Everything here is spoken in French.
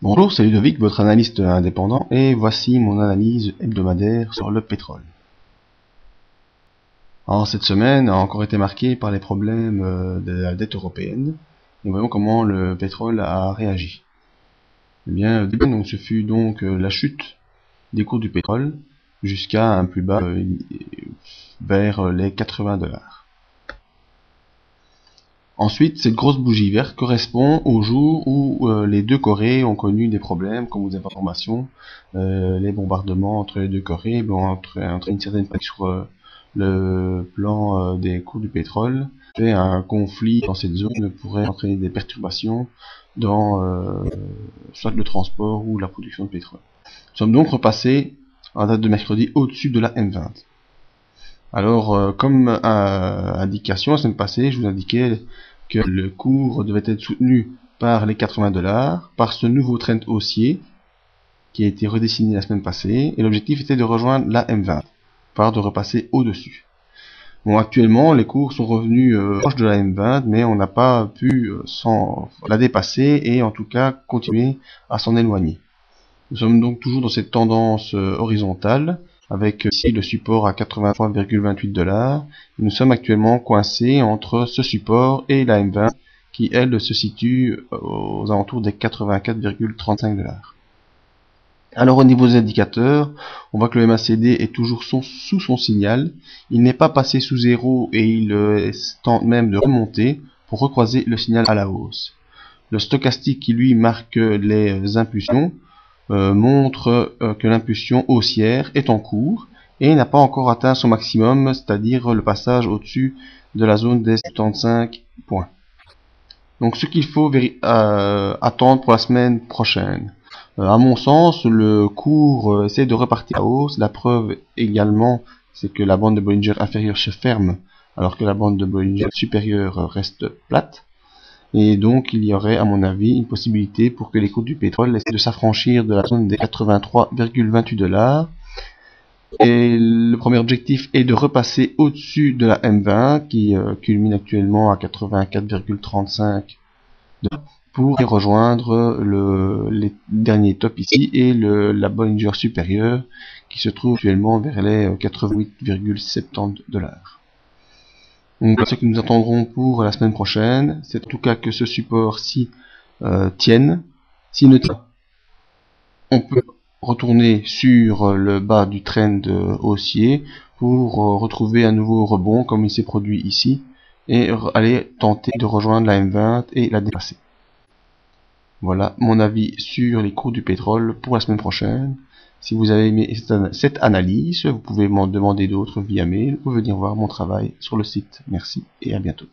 Bonjour, c'est Ludovic, votre analyste indépendant, et voici mon analyse hebdomadaire sur le pétrole. Alors, cette semaine a encore été marquée par les problèmes de la dette européenne, et voyons comment le pétrole a réagi. Eh bien, donc, ce fut donc la chute des cours du pétrole jusqu'à un plus bas vers les $80. Ensuite, cette grosse bougie verte correspond au jour où les deux Corées ont connu des problèmes, comme vous avez l'information, les bombardements entre les deux Corées ont entraîné une certaine panique sur le plan des cours du pétrole. Et un conflit dans cette zone pourrait entraîner des perturbations dans soit le transport ou la production de pétrole. Nous sommes donc repassés en date de mercredi au-dessus de la M20. Alors, comme indication, la semaine passée, je vous indiquais que le cours devait être soutenu par les $80, par ce nouveau trend haussier qui a été redessiné la semaine passée, et l'objectif était de rejoindre la M20, par de repasser au-dessus. Bon, actuellement, les cours sont revenus proches de la M20, mais on n'a pas pu la dépasser et en tout cas continuer à s'en éloigner. Nous sommes donc toujours dans cette tendance horizontale, avec ici le support à $83,28. Nous sommes actuellement coincés entre ce support et la M20 qui, elle, se situe aux alentours des $84,35. Alors au niveau des indicateurs, on voit que le MACD est toujours sous son signal. Il n'est pas passé sous zéro et il tente même de remonter pour recroiser le signal à la hausse. Le stochastique qui lui marque les impulsions montre que l'impulsion haussière est en cours et n'a pas encore atteint son maximum, c'est-à-dire le passage au-dessus de la zone des 75 points. Donc ce qu'il faut attendre pour la semaine prochaine. À mon sens, le cours essaie de repartir à hausse. La preuve également, c'est que la bande de Bollinger inférieure se ferme, alors que la bande de Bollinger supérieure reste plate. Et donc, il y aurait, à mon avis, une possibilité pour que les cours du pétrole essaient de s'affranchir de la zone des $83,28. Et le premier objectif est de repasser au-dessus de la M20, qui culmine actuellement à 84,35 pour y rejoindre les derniers tops ici et la Bollinger supérieure qui se trouve actuellement vers les $88,70. Donc ce que nous attendrons pour la semaine prochaine, c'est en tout cas que ce support-ci tienne. S'il ne tient, on peut retourner sur le bas du trend haussier pour retrouver un nouveau rebond comme il s'est produit ici et aller tenter de rejoindre la M20 et la dépasser. Voilà mon avis sur les cours du pétrole pour la semaine prochaine. Si vous avez aimé cette analyse, vous pouvez m'en demander d'autres via mail ou venir voir mon travail sur le site. Merci et à bientôt.